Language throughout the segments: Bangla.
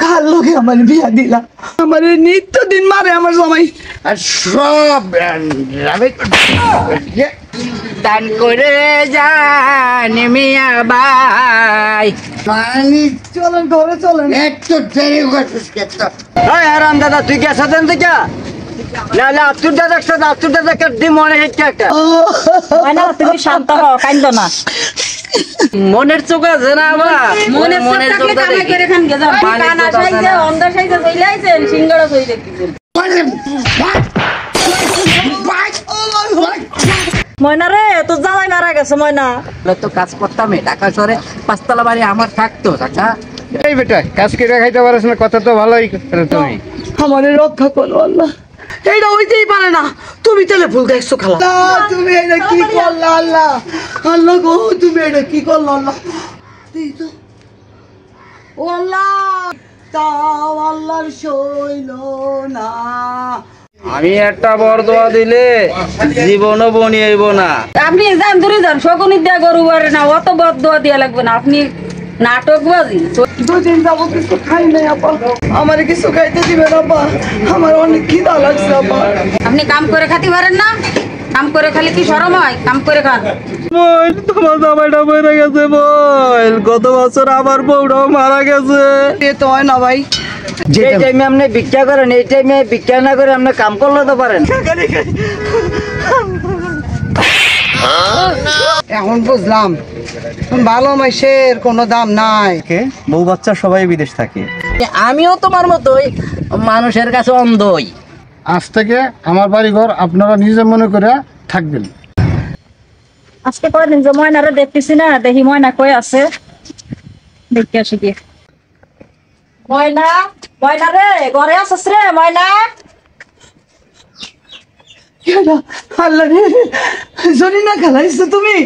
কার লোকে আমার বিয়া দিলা? আমার নিত্য দিন মারে আমার জামাই। আর সব দান করে যান মিয়া ভাই। চলেন ঘরে চলেন। একটু দেরি করছিস কেত? আরাম দাদা তুই গেছা দেন থেকে নাহলে আতুর দাদা একটা ডিম মনে হচ্ছে একটা না তুমি শান্ত হও কাইন্দ না মনের চোখ আছে না আবার মনের চোখ কামাই করে খান গে যাও কানা সাইজে অন্ধ সাইজে চলে আইছেন সিঙ্গাড়া কই দেখতেছেন ময়না রে তো জামাই মারা গেছে ময়না তো কাজ করতাম ঢাকা শহরে 5 তলা বাড়ি আমার থাকতো কাকা। এই বেটা কাজ করে খাইতে পারিস না কথা তো ভালোই তুমি আমারে রক্ষা করো আল্লাহ। এইটা হইতেই পারে না। তুমি তাহলে ভুল দেখছো খালা। তুমি এটা কি করলা আল্লাহ? আল্লাহ গো তুমি এটা কি করলা আল্লাহ? ও আল্লাহ তাও আল্লাহর সইল না। আমি একটা বরদোয়া দিলে জীবনও বনিয়েব না। আপনি যান দূরে যান শকুনি দিয়া গরু বারে না অত বদদোয়া দিয়া লাগবে না আপনি নাটকবাজি দুদিন যাবো কিছু খাই নাই আপা। আমার কিছু খাইতে দিবেন আপা? আমার অনেক খিদা লাগছে আপা। আপনি কাম করে খাতে পারেন না? কাম করে খালি কি শরম হয়? কাম করে খান। বল তোমার জামাইটা মরে গেছে বল। গত বছর আমার বউটাও মারা গেছে। এ তো হয় না ভাই। যে টাইমে আপনি ভিক্ষা করেন এই টাইমে ভিক্ষা না করে আপনি কাম করলে তো পারেন। এখন বুঝলাম ভালো মাইসের কোনো দাম নাই। বউ বাচ্চা সবাই বিদেশ থাকে। আমিও তোমার মতোই মানুষের কাছে অন্ধই। আজ থেকে আমার বাড়ি ঘর আপনারা নিজে মনে করে থাকবেন। আজকে কয়দিন যে ময়নারে দেখতেছি না দেখি ময়না কই আছে দেখতে আসি কি ময়না ময়না রে ঘরে আসছ রে ময়না আল্লাহ রে জনি না খালাইছো তুমি?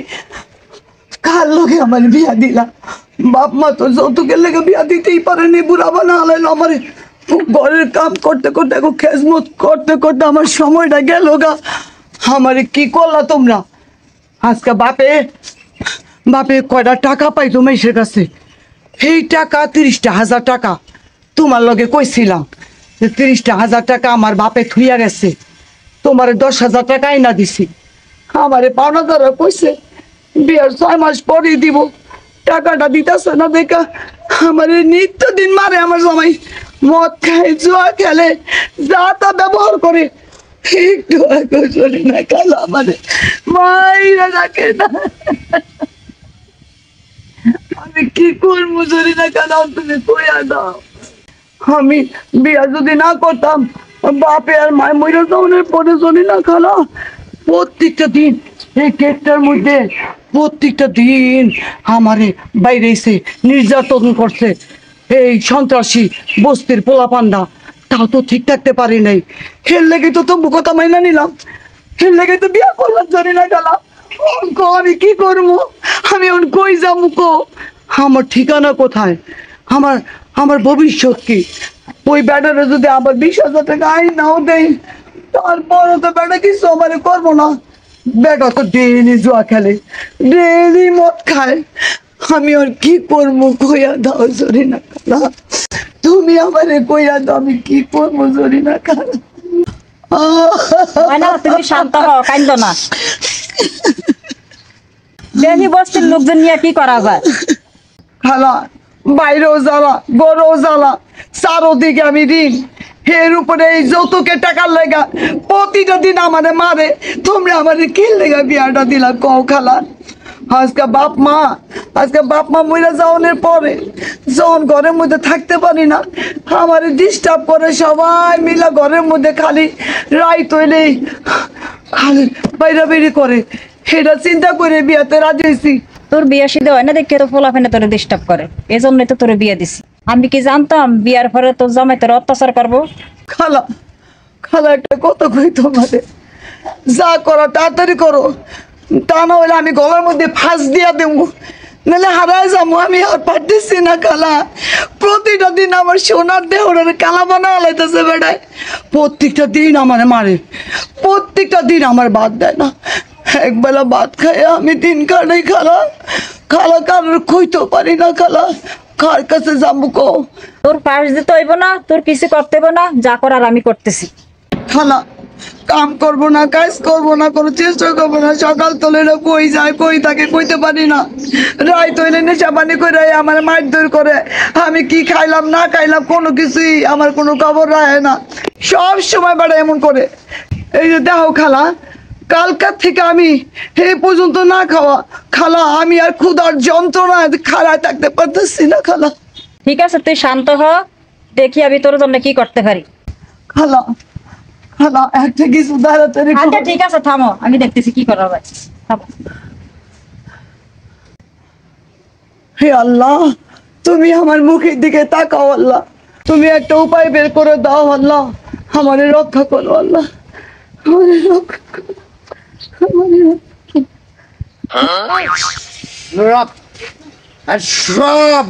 কার লোকে আমার বিয়া দিলা? বাপ মা তো যৌতুকের লেগে বিয়া দিতেই পারেনি। বুড়া বানা হালাইলো আমার। ঘরের কাম করতে করতে খেজমত করতে করতে আমার সময়টা গেল গা। আমারে কি করলা তোমরা? আজকে বাপে কয়টা টাকা পাইতো মেয়ের কাছে। এই টাকা 30,000 টাকা তোমার লগে কইছিলাম যে 30,000 টাকা আমার বাপে থুইয়া গেছে। তোমারে 10,000 টাকা আইনা দিছি। আমারে পাওনা ধরা কইছে বিয়ার 6 মাস পরেই দিব। টাকাটা দিতেছে না দেখা আমার নিত্য দিন মারে আমার জামাই। মদ খায় জুয়া খেলে যা তা ব্যবহার করে। একটু চলি না কাল আমারে মাইরা রাখে না। আমি কি করবো চলি না কেন তুমি কইয়া দাও। আমি বিয়া যদি না করতাম বাপে আর মায় মইরা যাওয়ার পরে চলি না খালা। প্রত্যেকটা দিন এই গেটটার মধ্যে প্রত্যেকটা দিন আমারে বাইরে এসে নির্যাতন করছে এই সন্ত্রাসী বস্তির পোলাপান্ডা। তাও তো ঠিক থাকতে পারি নাই। এর লেগে তো তবু কথা মাইনা নিলাম। এর লেগে তো বিয়া করলাম জানি না গেলা। আমি কি করবো? আমি এখন কই যাবো কো? আমার ঠিকানা কোথায়? আমার ভবিষ্যৎ কি? ওই ব্যাটারে যদি আবার 20,000 টাকা আই নাও দেই তারপরও তো বেটা কিছু আমার করবো না। বেটা তো ডেইলি জুয়া খেলে ডেইলি মদ খায়। আমি আর কি করবো? কইয়া দাও জরিনা খালা। তুমি আমারে কইয়া দাও আমি কি করবো জরিনা খালা। ময়না তুমি শান্ত হও কাইন্দ না দেখি বস্তির লোকজন নিয়ে কি করা যায়। খালা বাইরেও জ্বালা গরও জ্বালা চারোদিকে আমি ঋণ। এর উপরে এই যৌতুকের টাকার লেগা প্রতিটা দিন আমারে মারে। তোমরা আমারে কি লেগা বিয়াটা দিলা কও খালা? আজকে বাপ মা মইরা যাওয়ার পরে যখন ঘরের মধ্যে থাকতে পারি না আমারে ডিস্টার্ব করে সবাই মিলা ঘরের মধ্যে খালি রাইত হইলেই খালি বাইরাবেরি করে। এটা চিন্তা করে বিয়াতে রাজি হয়েছি। তোর বিয়ে সিদ্ধ হয় না দেখে তো ফোলাফেনে তোরে ডিস্টার্ব করে এই জন্যই তো তোরে বিয়ে দিছি। আমি কি জানতাম বিয়ার পরে তোর জামাই তোর অত্যাচার করবো? খালা একটা কথা কই তোমাদের, যা করো তাড়াতাড়ি করো, তা না হলে আমি গলার মধ্যে ফাঁস দিয়া দেবো, নাহলে হারায় যাবো। আমি আর পারতেছি না খালা। প্রতিটা দিন আমার সোনার দেহরের কালা বানা হালাইতেছে বেড়ায়। প্রত্যেকটা দিন আমার মারে, প্রত্যেকটা দিন আমার ভাত দেয় না। একবেলা ভাত খাই আমি দিন কাটাই খালা। কারোর কইতেও পারি না খালা। কার কাছে যাবো কো? তোর পাশ দিতে হইব না, তোর কিছু করতে হইব না, যা করার আমি করতেছি। খালা কাম করব না, কাজ করব না, কোনো চেষ্টা করব না। সকাল তোলে না কই যায়, কই থাকে কইতে পারি না। রায় তৈলে নেশা পানি করে আমার মারধর করে। আমি কি খাইলাম না খাইলাম কোনো কিছুই আমার কোনো খবর রাখে না। সব সময় বাড়া এমন করে। এই যে দেখো খালা, কালকার থেকে আমি এই পর্যন্ত না খাওয়া। খালা আমি আর ক্ষুধার যন্ত্রণা খাড়ায় থাকতে পারতেছি না খালা। ঠিক আছে, তুই শান্ত হ, দেখি আমি তোর জন্য কি করতে পারি। খালা খালা একটা কিছু তাড়াতাড়ি করো। আচ্ছা ঠিক আছে, থামো, আমি দেখতেছি কি করা যায়। থামো। হে আল্লাহ, তুমি আমার মুখের দিকে তাকাও আল্লাহ। তুমি একটা উপায় বের করে দাও আল্লাহ। আমারে রক্ষা করো আল্লাহ, আমারে রক্ষা করো, আমারে রক্ষা রক আর সব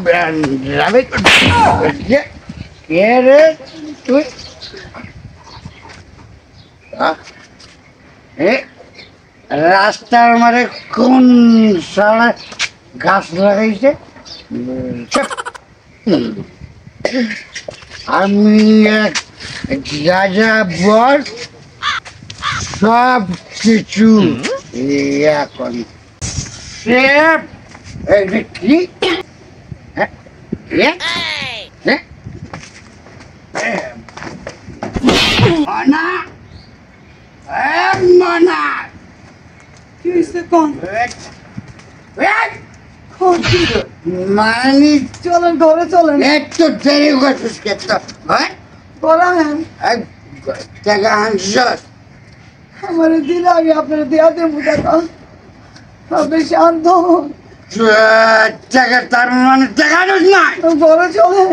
রাবে কে রে তুই এ রাস্তার মারে কোন সারা গাছ লাগাইছে? আমি এক রাজা বর, সব কিছু এখন কি মনা মনা কি হইছে কোন? মানি চলেন ঘরে চলেন। একটু দেরি করছিস কেতো করান টাকা আনছ? আমারে দিলে আমি আপনার দেয়া দেবো টাকা। আপনি শান্ত হন। টাকা তার মানে টাকা আনিস না? ঘরে চলেন।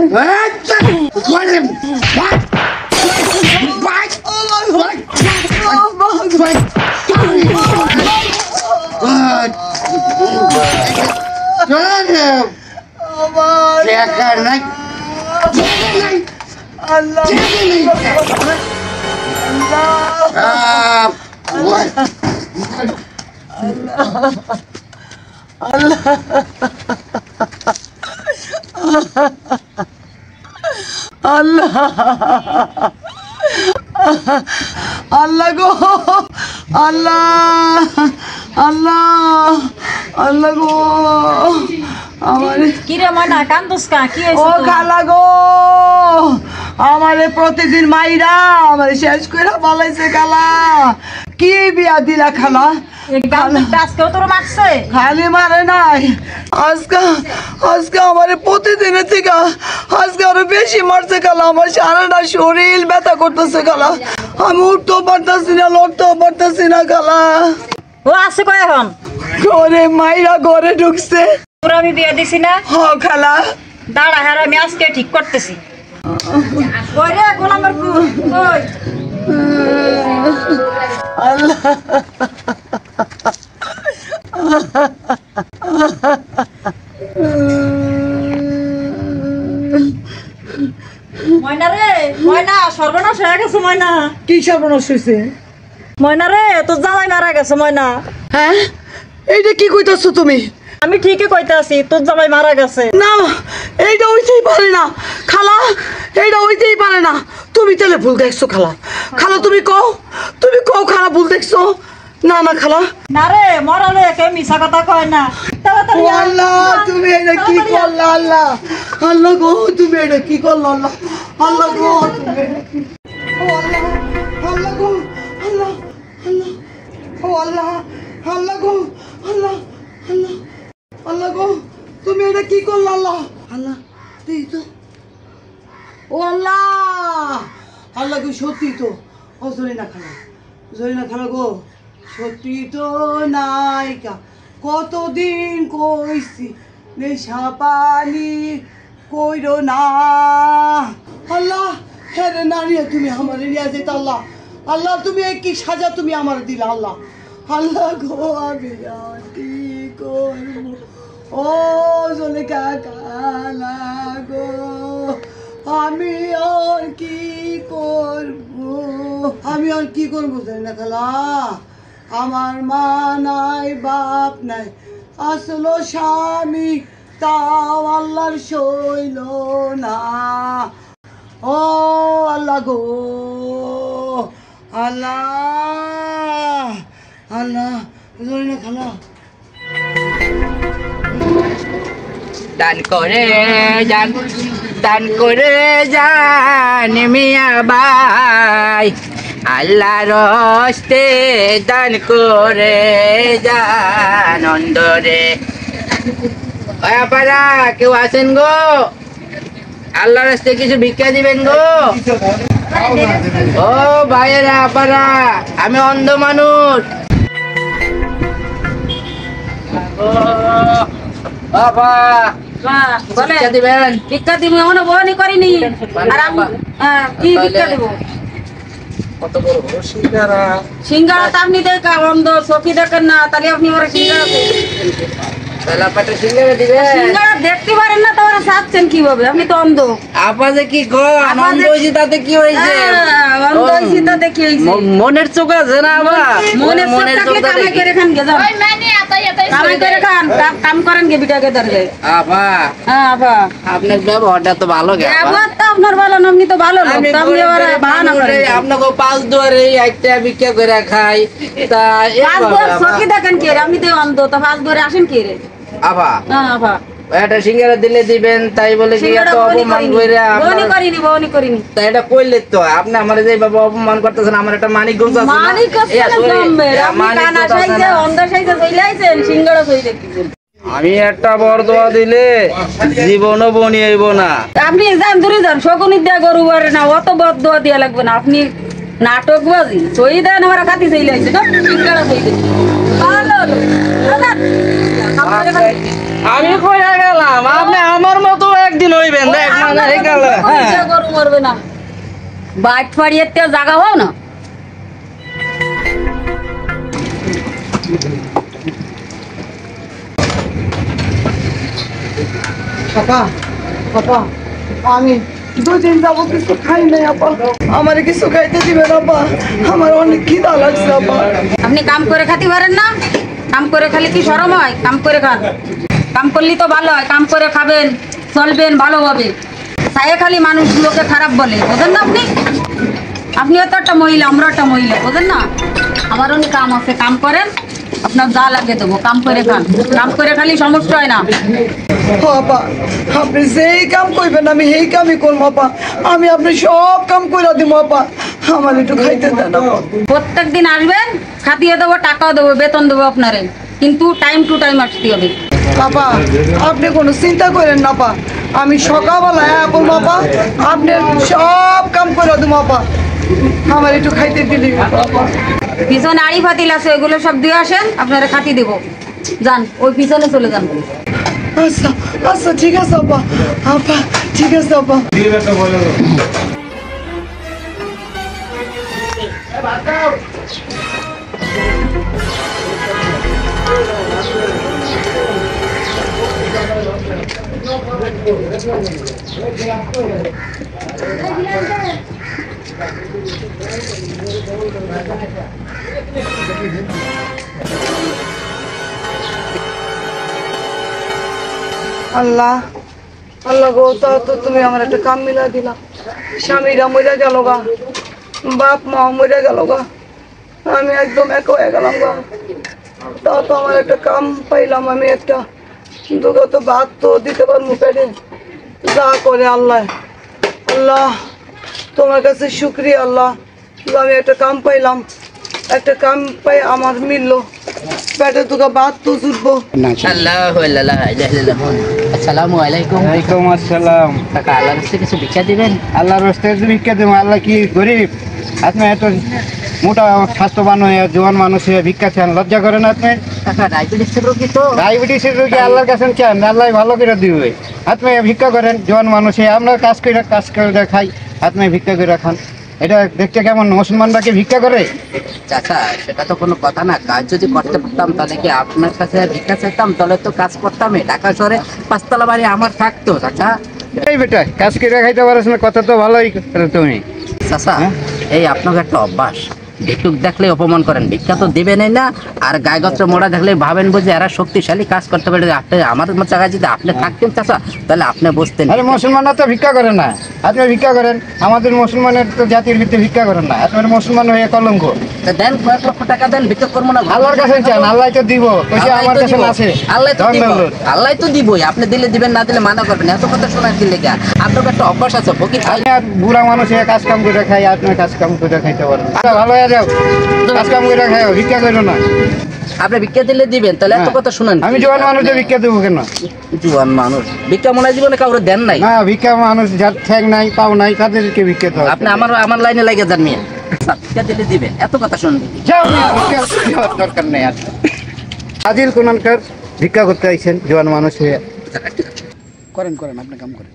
আমার টাকা নাই আল্লাহ আল্লাহ আল্লাহ গো আল্লাহ আল্লাহ আল্লাহ গো আমার কি রে ময়না, কান্দুস কা? কি হয়েছে ও তোর? খালা গো, আমারে প্রতিদিন মাইরা আমারে শেষ করে পালাইছে খালা। কি বিয়া দিলা খালা? এই গামছাটা আজকেও তোর মারছে? খালি মারে নাই, আজকে আজকে আমারে প্রতিদিনের থেকে আজকে আরো বেশি মারছে খালা। আমার সারাটা শরীর ব্যথা করতেছে খালা। আমি উঠতেও পারতেছি না, লড়তেও পারতেছি না খালা। ও আছে কই এখন? ঘরে মাইরা ঘরে ঢুকছে। তোর আমি বিয়ে দিছি না? হ খালা। দাঁড়া, হ্যাঁ আমি আজকে ঠিক করতেছি। ওই রে গোলামের পু, ওই আল্লাহ ময়না রে, ময়না সর্বনাশ হয়ে গেছে ময়না। কি সর্বনাশ হয়েছে? ময়না রে, তোর জামাই মারা গেছে ময়না। হ্যাঁ, এইটা কি কইতাছো তুমি? আমি ঠিকই কইতে আছি, তোর জামাই মারা গেছে। না, এইটা হইতেই পারে না খালা, এইটা হইতেই পারে না। তুমি তাহলে ভুল দেখছো খালা। খালা তুমি কও খালা ভুল দেখছো? না না খালা। না রে, মরালে কেউ মিছা কথা কয় না। তাড়াতাড়ি ও আয়। আল্লাহ, তুমি এটা কি করলা? আল্লাহ আল্লাহ গো, তুমি এটা কি করলা? আল্লাহ আল্লাহ গো, তুমি এটা কি? ও আল্লাহ আল্লাহ গো, আল্লাহ আল্লাহ, ও আল্লাহ আল্লাহ গো, আল্লাহ আল্লাহ আল্লাহ গো, তুমি এটা কি করলা? আল্লাহ আল্লাহ দেই তো। ও আল্লাহ আল্লাহ গো, সত্যি তো। ও জরিনা খালা গো, সত্যি তো নায়িকা। কতদিন কইছি নেশা পানি কইরো না। আল্লাহ হ্যাঁ রে নারিয়া, তুমি আমার নিয়ে যেত। আল্লাহ আল্লাহ, তুমি কি সাজা তুমি আমার দিলা? আল্লাহ আল্লাহ গো, আমি আর কি করবো? ও জলেখা খালা গো, আমি আর কি করবো? আমি আর কি করবো জানি না খালা। আমার মা নাই, বাপ নাই, আসলো স্বামী তাও আল্লাহর সইল না। ও আল্লাহ গো, আল্লাহ আল্লাহ, জোরে না খালা। দান করে যান, দান করে যান মিয়া ভাই, আল্লাহর হস্তে দান করে যান অন্তরে। পাড়া কেউ আছেন গো? আল্লাহর হস্তে কিছু ভিক্ষা দিবেন গো? ও ভাইয়েরা পাড়া, আমি অন্ধ মানুষ। বাবা বলে ভিক্ষা দিবেন? ভিক্ষা দিব, এখনো বহনই করিনি। আর আমি কি ভিক্ষা দিব? কত বড় সিঙ্গারা! সিঙ্গারা তো আপনি দেখেন, অন্ধ চোখে দেখেন না, তাহলে আপনি ওরা সিঙ্গারা তালা পাটে সিঙ্গারা দিবেন? সিঙ্গারা দেখতে পারেন না, তো ওরা চাচ্ছেন কিভাবে? আপনি তো অন্ধ। আপা যে কি কর, অন্ধ হয়েছি তাতে কি হয়েছে? অন্ধ হয়েছি তাতে কি হয়েছে? মনের চোখ আছে না আবার? মনের চোখ থাকলে কামাই করে খান গে, যান। কামাই করে খান, কাম করেন গে বিটাকে দরগে। আপা হ্যাঁ আপা, আপনার ব্যবহারটা তো ভালো গে আপা। ব্যবহার তো আপনার ভালো না, আপনি তো ভালো লোক, আমি তো আপনি ওরা বাহানা করেন। আপনাকে পাঁচ দুয়ারে একটা ভিক্ষা করে খাই, তা পাঁচ ঘর চোখে দেখেন কি রে? আপনি তো অন্ধ, তো পাঁচ ঘরে আসেন কি রে? আপা হ্যাঁ আপা, একটা সিঙ্গারা দিলে দিবেন, তাই বলে কি সিঙ্গারা এত বহনি অপমান করিনি, করে বহনি করিনি, বহনি করিনি। তাই এটা কইলে তো আপনি আমার যে বাবা অপমান করতেছেন, আমার একটা মানিকগঞ্জ আছে না? মালিক এই আসলে আসলে, জম্মের, আপনি মানিকগঞ্জ কানা আছে সাইজে, না? অন্ধ সাইজে চলে আইছেন, সিঙ্গারা চলে দেখতেছেন। আমি একটা বরদোয়া দিলে জীবনও বনি হইব না। আপনি যান দূরে যান, শকুনি দিয়া গরু বারে না, অত বদ দোয়া দিয়া লাগবে না। আপনি নাটক বাজি সই দেন, আমার খাতি চলে আইছে না, সিঙ্গারা চলে দেখতেছেন। ভালো লোক, যান। আপনারা খালি- আমি কইয়া গেলাম, আপনি আমার মতো একদিন হইবেন, দেখ মানে এই গেল। হ্যাঁ গরু মরবে না, বাইট ফাড়িয়ে জায়গা হও না। আপা, আপা, আমি দুদিন যাবো কিছু খাই নাই আপা, আমার কিছু খাইতে দিবেন আপা, আমার অনেক খিদা লাগছে আপা। আপনি কাম করে খাতে পারেন না? কাম করে খালি কি শরম হয়? কাম করে খান, কাম করলেই তো ভালো হয়। কাম করে খাবেন, চলবেন ভালোভাবে। চায়ে খালি মানুষ লোকে খারাপ বলে, বোঝেন না আপনি? আপনিও তো একটা মহিলা, আমরা একটা মহিলা, বোঝেন না? আমার অনেক কাম আছে, কাম করেন, আপনার যা লাগে দেবো। কাম করে খান, কাম করে খালি সমস্যা হয় না। আপা, আপনি যেই কাম করবেন আমি সেই কামই করবো আপা, আমি আপনি সব কাম করে দিব আপা, আমার একটু খাইতে দেন আপা। প্রত্যেক দিন আসবেন, খাতিয়ে দেবো, টাকাও দেবো, বেতন দেবো আপনারে, কিন্তু টাইম টু টাইম আসতে হবে। আপা, আপনি কোনো চিন্তা করেন না আপা, আমি সকালবেলায় এখন আপা আপনার সব কাম করে দেবো আপা, আমার একটু খাইতে দিলি আপা। পিছনে আড়ি ফাতিল আছে, ওইগুলো সব দিয়ে আসেন, আপনারা খাতি দেবো। যান, ওই পিছনে চলে যান। আচ্ছা আচ্ছা, ঠিক আছে আপা, আপা ঠিক আছে আপা। আল্লাহ, আল্লাহ গো, তা তো তুমি আমার একটা কাম মিলা দিলা। স্বামীরা মরে গেল গা, বাপ মা মরে গেল গা, আমি একদম এক হয়ে গেলাম গা। তা তো আমার একটা কাম পাইলাম, আমি একটা দুটো তো ভাত তো দিতে পারবো পেটে, যা করে আল্লাহ। আল্লাহ তোমার কাছে শুক্রিয়া আল্লাহ, আমি একটা কাম পাইলাম, একটা কাম পাই আমার মিললো, পেটে দুটো ভাত তো জুটবো। আল্লাহু লা ইলাহা ইল্লাল্লাহ। আসসালামু আলাইকুম। ওয়ালাইকুম আসসালাম। কাকা, আল্লাহর কাছে কিছু ভিক্ষা দিবেন? আল্লাহর রাস্তায় ভিক্ষা দেবো, আল্লাহ কি গরিব? আপনি এত মোটা স্বাস্থ্যবান হয়ে জোয়ান মানুষ হয়ে ভিক্ষা চান, লজ্জা করেন আপনি? কাকা, ডায়াবেটিসের রোগী তো। ডায়াবেটিসের রোগী আল্লাহর কাছে চান, আল্লাহ ভালো করে দিবে। আপনি ভিক্ষা করেন, জোয়ান মানুষ হয়ে আমরা কাজ করে খাই, আপনি ভিক্ষা করে খান। এটা দেখতে কেমন? মুসলমানরা কি ভিক্ষা করে? চাচা, সেটা তো কোনো কথা না। কাজ যদি করতে পারতাম তাহলে কি আপনার কাছে ভিক্ষা চাইতাম? তাহলে তো কাজ করতামই। ঢাকা শহরে পাঁচতলা বাড়ি আমার থাকতো চাচা। এই বেটা, কাজ করে খাইতে পারিস না, কথা তো ভালোই করে তুমি। চাচা, এই আপনার একটা অভ্যাস, ভিক্ষুক দেখলে অপমান করেন, ভিক্ষা তো দেবেনই না। আর গায়গত্র মোড়া দেখলে ভাবেন বুঝে এরা শক্তিশালী কাজ করতে পারে। আপনি আমার জায়গায় যদি আপনি থাকতেন চাচা, তাহলে আপনি বুঝতেন। আরে মুসলমানরা তো ভিক্ষা করে না, আপনি ভিক্ষা করেন। আমাদের মুসলমানের তো জাতির ভিত্তিতে ভিক্ষা করেন না, আপনার মুসলমান হয়ে কলঙ্ক। তা দেন, কয়েক লক্ষ টাকা দেন, ভিক্ষা করবো না। আল্লাহর কাছে চান, আল্লাহ তো দিব, কইছে আমার কাছে আছে। আল্লাহ তো দিব, ধন্যবাদ। আল্লাহ তো দিবই। আপনি দিলে দিবেন, না দিলে মানা করবেন। এত কথা শোনার কি লেগে? আপনার একটা অভ্যাস আছে ফকির। আপনি আর বুড়া মানুষ হয়ে কাজ কাম করে খাই, আপনি কাজ কাম করে খাইতে পারেন। ভালো হয়ে যাও, কাজ কাম করে খাই, ভিক্ষা করো না। আপনি ভিক্ষা দিলে দিবেন, তাহলে এত কথা শুনেন। আমি জোয়ান মানুষে ভিক্ষা দেবো কেন? জোয়ান মানুষ ভিক্ষা মনে হয় জীবনে কাউরে দেন নাই। না, ভিক্ষা মানুষ যার ঠ্যাং নাই পাও নাই তাদেরকে ভিক্ষা দেওয়া। আপনি আমার লাইনে লাগে যান মিয়া। ভিক্ষা দিলে দিবেন, এত কথা শুনবেন। যাও মিয়া, ভিক্ষা দেওয়ার দরকার নেই আর। আদিল কোনানকার ভিক্ষা করতে আইছেন জোয়ান মানুষ হয়ে। করেন করেন, আপনি কাম করেন।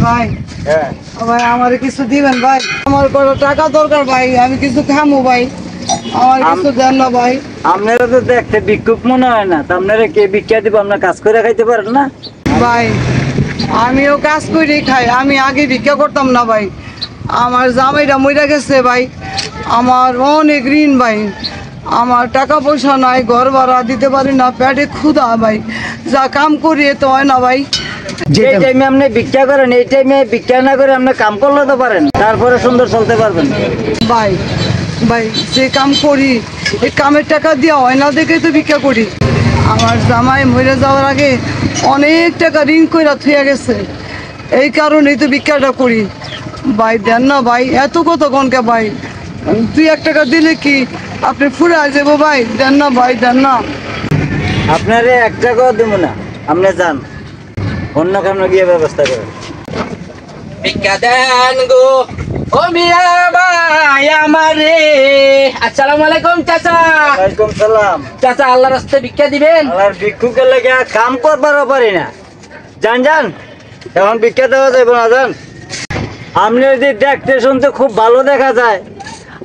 ভাই ভাই আমার কিছু দিবেন ভাই, আমার কোনো টাকা দরকার ভাই, আমি কিছু খামো ভাই, আমার কিছু দেন না ভাই। আপনারা তো দেখতে ভিক্ষুক মনে হয় না, তা আপনারা কে ভিক্ষা দিব? আপনার কাজ করে খাইতে পারেন না? ভাই আমিও কাজ করে খাই, আমি আগে ভিক্ষা করতাম না ভাই। আমার জামাইরা মইরা গেছে ভাই, আমার অনেক ঋণ ভাই, আমার টাকা পয়সা নাই, ঘর ভাড়া দিতে পারি না, পেটে ক্ষুধা ভাই, যা কাম করি তো হয় না ভাই। যে টাইমে আপনি ভিক্ষা করেন, এই টাইমে ভিক্ষা না করে আপনি কাম করলে তো পারেন, তারপরে সুন্দর চলতে পারবেন। ভাই ভাই যে কাম করি এই কামের টাকা দেওয়া হয় না দেখেই তো ভিক্ষা করি। আমার জামাই মরে যাওয়ার আগে অনেক টাকা ঋণ কইরা থুয়ে গেছে, এই কারণেই তো ভিক্ষাটা করি। ভাই দেন না ভাই, এত কত কনকে ভাই, 2-1 টাকা দিলে কি আপনি ফুরে যাবো ভাই, দেন না ভাই, দেন না। আপনারে 1 টাকাও দেবো না, আপনি যান অন্য কামে গিয়ে ব্যবস্থা করেন। ভিক্ষা দেন গো ও মিয়া ভাই আমারে। আসসালামু আলাইকুম চাচা। ওয়ালাইকুম সালাম। চাচা আল্লাহর রাস্তায় ভিক্ষা দিবেন? আর ভিক্ষুকের লেগে কাম করবারও পারি না, যান যান, এখন ভিক্ষা দেওয়া যাবে না, যান। আপনি যদি দেখতে শুনতে খুব ভালো দেখা যায়,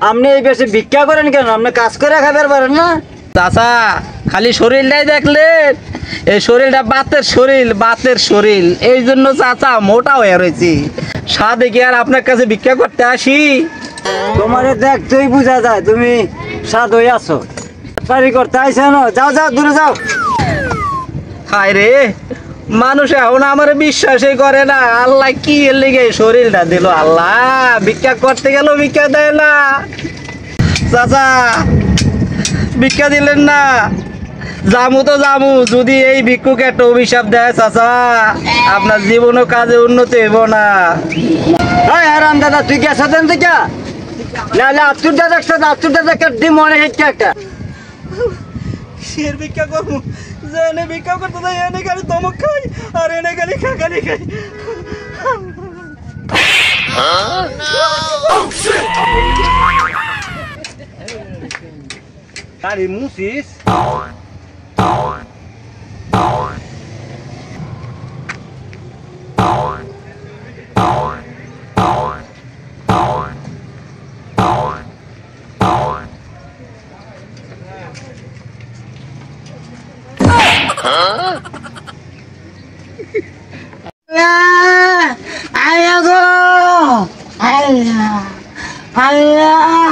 আপনি এই বেশি ভিক্ষা করেন কেন? আপনি কাজ করে খাবার পারেন না? চাচা খালি শরীরটাই দেখলেন, এই শরীরটা বাতের শরীর, এই জন্য চাচা মোটা হয়ে রয়েছি। সাধে কি আর আপনার কাছে ভিক্ষা করতে আসি? তোমারে দেখতেই বোঝা যায় তুমি সাদ হয়ে আছো, পারি করতে আইসে না। যাও যাও, দূরে যাও। হায় রে, মানুষ এখন আমার বিশ্বাসই করে না। আল্লাহ কি এর লিগে শরীরটা দিল? আল্লাহ ভিক্ষা করতে গেল ভিক্ষা দেয় না। চাচা ভিক্ষা দিলেন না, জামু তো জামু, যদি এই ভিক্ষুক একটা অভিশাপ দেয় চাচা, আপনার জীবনও কাজে উন্নতি হইব না। হ্যাঁ আরাম দাদা, তুই গেছো দেন থেকে নাহলে আত্মুর দাদা একটা ডিম মনে হচ্ছে একটা। শের ভিক্ষা করবো, যে এনে ভিক্ষা করতে দেয় এনে খালি ধমক খাই, আর এনে খালি খালি খাই। গাড়ি মুছিস? আল্লাহ গো, আল্লাহ আল্লাহ,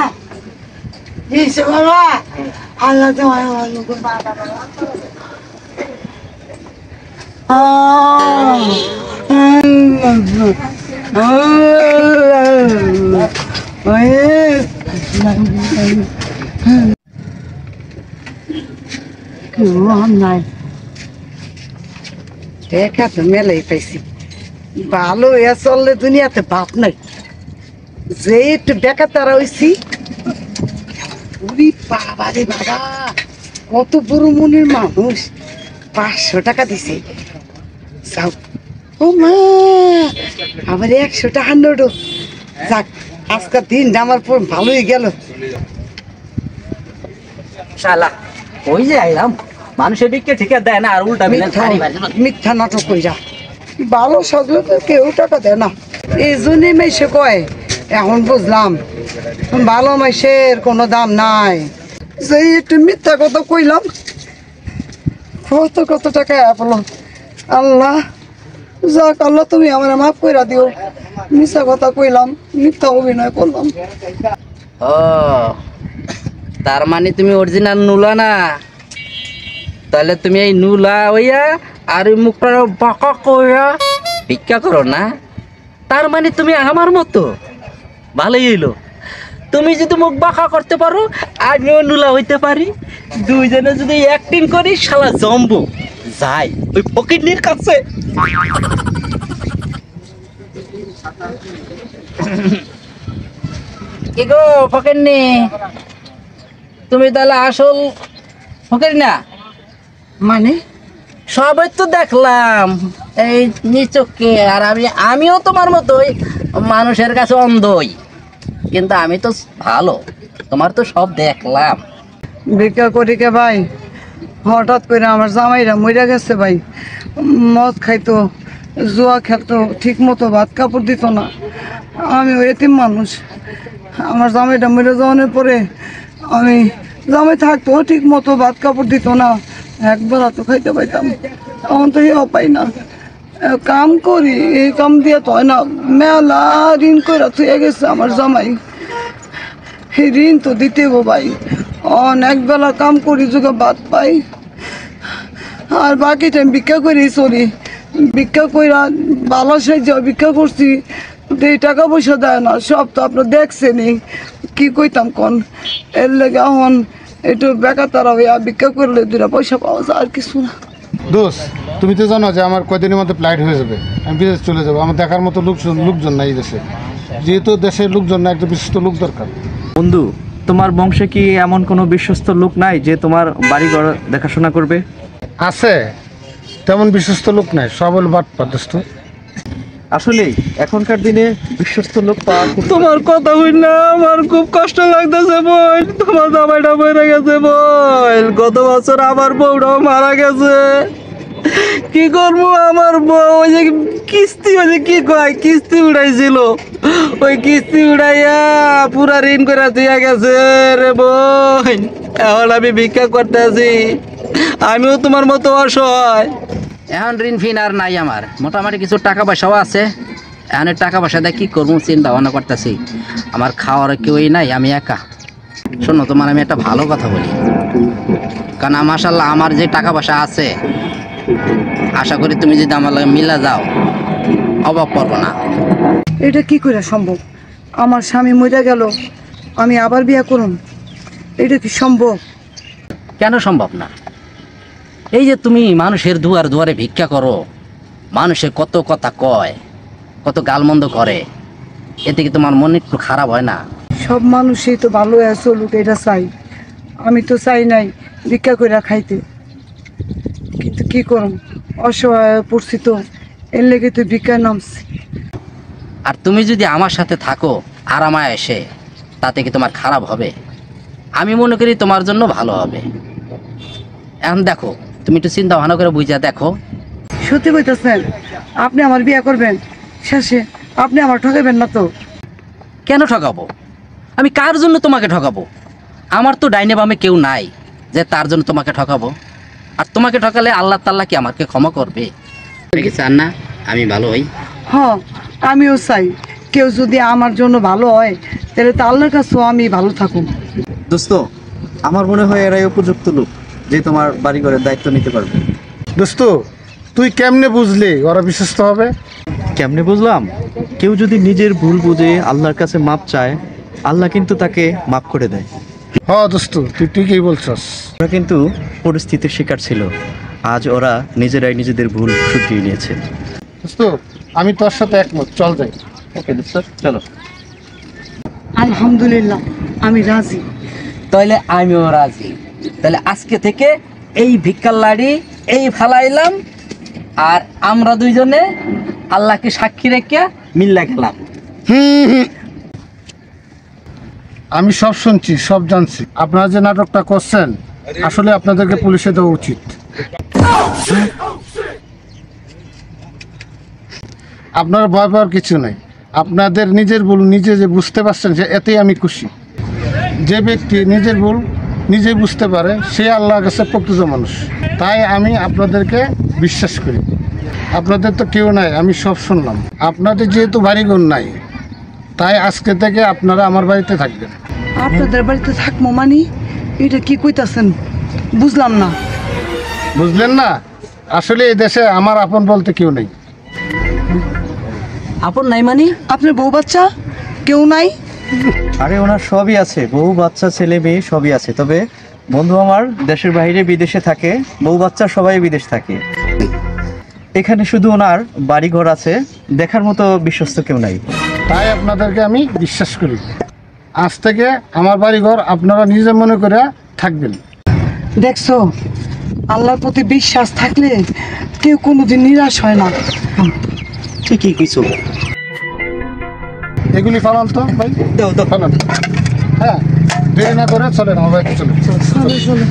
ইসে বাবা, আল্লাহ তোমার ভালো গো বাবা। দেখা তো মেলাই পাইছি, ভালো হইয়া চললে দুনিয়াতে বাপ নাই, যে একটু বেকার তারা হইছি। বাবা রে বাবা, কত বড় মনের মানুষ, 500 টাকা দিছে। যাও ও মা, আবার 100 টাকা নোটো। যাক, আজকের দিনটা আমার পর ভালোই গেল। শালা ওই যে আইলাম, মানুষের ভিক্ষা ঠিক দেয় না, আর উল্টা মিথ্যা নাটক কইরা ভালো সাজলে তো কেউ টাকা দেয় না, এই জন্যই মাইসে কয়। এখন বুঝলাম ভালো মাইসের কোনো দাম নাই, যে একটু মিথ্যা কথা কইলাম, কত টাকা আপলো। আল্লাহ যাক, আল্লাহ তুমি আমার মাফ কইরা দিও। মিথ্যা কথা কইলাম, মিথ্যা অভিনয় করলাম। ও তার মানে তুমি অরিজিনাল নুলা না? তাহলে তুমি এই নুলা হইয়া আর এই মুখটা বাঁকা কইয়া ভিক্ষা করো না? তার মানে তুমি আমার মতো? ভালোই হইলো, তুমি যদি মুখ বাঁকা করতে পারো আমিও নুলা হইতে পারি। দুইজনে যদি অ্যাক্টিং করি শালা জম্বু যাই ওই ফকিরনির কাছে। কি গো ফকিরনি, তুমি তাহলে আসল ফকির না? মানে সবাই তো দেখলাম এই নিচকে, আর আমিও তোমার মতোই মানুষের কাছে অন্ধই, কিন্তু আমি তো ভালো, তোমার তো সব দেখলাম। ভিক্ষা করি কে ভাই? হঠাৎ করে আমার জামাইরা মরে গেছে ভাই। মদ খাইতো, জুয়া খেলতো, ঠিক মতো ভাত কাপড় দিত না। আমি ওই এতিম মানুষ। আমার জামাইটা মরে যাওয়ার পরে আমি জামাই থাকতো, ঠিক মতো ভাত কাপড় দিত না, একবেলা তো খাইতে পাইতাম, তখন তো এও পাই না। কাম করি, এই কাম দিয়ে তো হয় না, মেলা ঋণ করে থুয়ে গেছে আমার জামাই। এই ঋণ তো দিতে হবো ভাই। অনেক বেলা কাম করি যুগে ভাত পাই, আর বাকি টাইম ভিক্ষা করি চলি। ভিক্ষা কইরা ভালো সাহায্য ভিক্ষা করছি, এই টাকা পয়সা দেয় না, সব তো আপনার দেখছেনি। কি কইতাম কোন, এর লেগে এখন একটু বেকার তারা হইয়া ভিক্ষা করলে 2 পয়সা পাওয়া যায়, আর কিছু না। দোষ, তুমি তো জানো যে আমার কয়দিনের মধ্যে ফ্লাইট হয়ে যাবে, আমি বিদেশ চলে যাবো। আমার দেখার মতো লোকজন নাই দেশে, যেহেতু দেশের লোকজন না, একটা বিশিষ্ট লোক দরকার। বন্ধু, তোমার বংশে কি এমন কোনো বিশ্বস্ত লোক নাই যে তোমার বাড়িঘর দেখাশোনা করবে? আছে, তেমন বিশ্বস্ত লোক নাই, সব হলো বাটপার দোস্ত। আসলে এখনকার দিনে বিশ্বস্ত লোক পাওয়া তোমার কথা হই না, আমার খুব কষ্ট লাগতেছে বোন। তোমার জামাইটা মরে গেছে বোন, গত বছর আমার বউটাও মারা গেছে। কি করবো, আমার বউ ওই যে কিস্তি, ওই যে কি কয় কিস্তি উড়াইছিল, ওই কিস্তি উড়াইয়া পুরা ঋণ করে দিয়া গেছে রে বোন। এখন আমি ভিক্ষা করতে আছি, আমিও তোমার মতো অসহায়। এখন ঋণ ফিন আর নাই, আমার মোটামুটি কিছু টাকা পয়সাও আছে। এখন টাকা পয়সা দিয়ে কি করবো চিন্তা ভাবনা করতেছি। আমার খাওয়ার কেউই নাই, আমি একা। শোনো, তোমার আমি একটা ভালো কথা বলি, কারণ মাশাআল্লাহ আমার যে টাকা পয়সা আছে, আশা করি তুমি যদি আমার লাগে মিলা যাও অভাব পড়বো না। এটা কি করে সম্ভব? আমার স্বামী মরে গেল, আমি আবার বিয়ে করুন, এটা কি সম্ভব? কেন সম্ভব না? এই যে তুমি মানুষের দুয়ারে ভিক্ষা করো, মানুষের কত কথা কয়, কত গালমন্দ করে, এতে কি তোমার মন একটু খারাপ হয় না? সব মানুষই তো ভালো চলুক, এটা চাই। আমি তো চাই নাই ভিক্ষা করে খাইতে, কিন্তু কি করুন, অসহায় পড়ছি তো, এর লেগে তো ভিক্ষায় নামছি। আর তুমি যদি আমার সাথে থাকো আরামায় এসে, তাতে কি তোমার খারাপ হবে? আমি মনে করি তোমার জন্য ভালো হবে। এখন দেখো, তুমি একটু চিন্তা ভাবনা করে বুঝা দেখো। সত্যি বলতেছেন? আপনি আমার বিয়ে করবেন, শেষে আপনি আমার ঠকাবেন না তো? কেন ঠকাবো? আমি কার জন্য তোমাকে ঠকাবো? আমার তো ডাইনে বামে কেউ নাই যে তার জন্য তোমাকে ঠকাবো। আর তোমাকে ঠকালে আল্লাহ তাআলা কি আমাকে ক্ষমা করবে? চান না আমি ভালো হই? হ্যাঁ, আমিও চাই কেউ যদি আমার জন্য ভালো হয়, তাহলে তো আল্লাহর কাছেও আমি ভালো থাকুন। দোস্ত, আমার মনে হয় এরাই উপযুক্ত লোক যে তোমার বাড়িঘরের দায়িত্ব নিতে পারবে। দোস্ত, তুই কেমনে বুঝলি ওরা বিশ্বস্ত হবে? কেমনে বুঝলাম? কেউ যদি নিজের ভুল বুঝে আল্লাহর কাছে মাপ চায়, আল্লাহ কিন্তু তাকে মাপ করে দেয়। হ্যাঁ দোস্ত, তুই ঠিকই বলছস। ওরা কিন্তু পরিস্থিতির শিকার ছিল, আজ ওরা নিজেরাই নিজেদের ভুল শুধরিয়ে নিয়েছে। দোস্ত, আমি তোর সাথে একমত, চল যাই। ওকে দোস্ত, চলো। আলহামদুলিল্লাহ, আমি রাজি। তাহলে আমিও রাজি। তাহলে আজকে থেকে এই ভিক্ষার লাড়ি এই ফালাইলাম, আর আমরা দুইজনে আল্লাহকে সাক্ষী রেখে মিল্লা খেলাম। আমি সব শুনছি, সব জানছি। আপনারা যে নাটকটা করছেন, আসলে আপনাদেরকে পুলিশে দেওয়া উচিত। আপনার ভয় পাওয়ার কিছু নেই। আপনাদের নিজের ভুল নিজে যে বুঝতে পারছেন, যে এতেই আমি খুশি। যে ব্যক্তি নিজের ভুল নিজে বুঝতে পারে, সে আল্লাহর কাছে প্রকৃত মানুষ। তাই আমি আপনাদেরকে বিশ্বাস করি। আপনাদের তো কেউ নাই, আমি সব শুনলাম। আপনাদের যেহেতু বাড়িঘর নাই, তাই আজকে থেকে আপনারা আমার বাড়িতে থাকবেন। আপনাদের বাড়িতে থাকবো মানে এটা কি কইতাছেন? বুঝলাম না। বুঝলেন না? আসলে এই দেশে আমার আপন বলতে কেউ নেই। আপন নাই মানে আপনার বউ বাচ্চা কেউ নাই? আরে ওনার সবই আছে, বউ বাচ্চা ছেলে মেয়ে সবই আছে, তবে বন্ধু আমার দেশের বাইরে বিদেশে থাকে, বউ বাচ্চা সবাই বিদেশ থাকে। এখানে শুধু ওনার বাড়িঘর আছে, দেখার মতো বিশ্বস্ত কেউ নাই। তাই আপনাদেরকে আমি বিশ্বাস করি। আজ থেকে আমার বাড়িঘর আপনারা নিজে মনে করে থাকবেন। দেখছো, আল্লাহর প্রতি বিশ্বাস থাকলে কেউ কোনোদিন নিরাশ হয় না। ঠিকই কিছু এগুলি ফালান তো ভাই, ফালান। হ্যাঁ, দেরি না করে চলেন, আমার বাড়িতে চলেন। চলো চলো।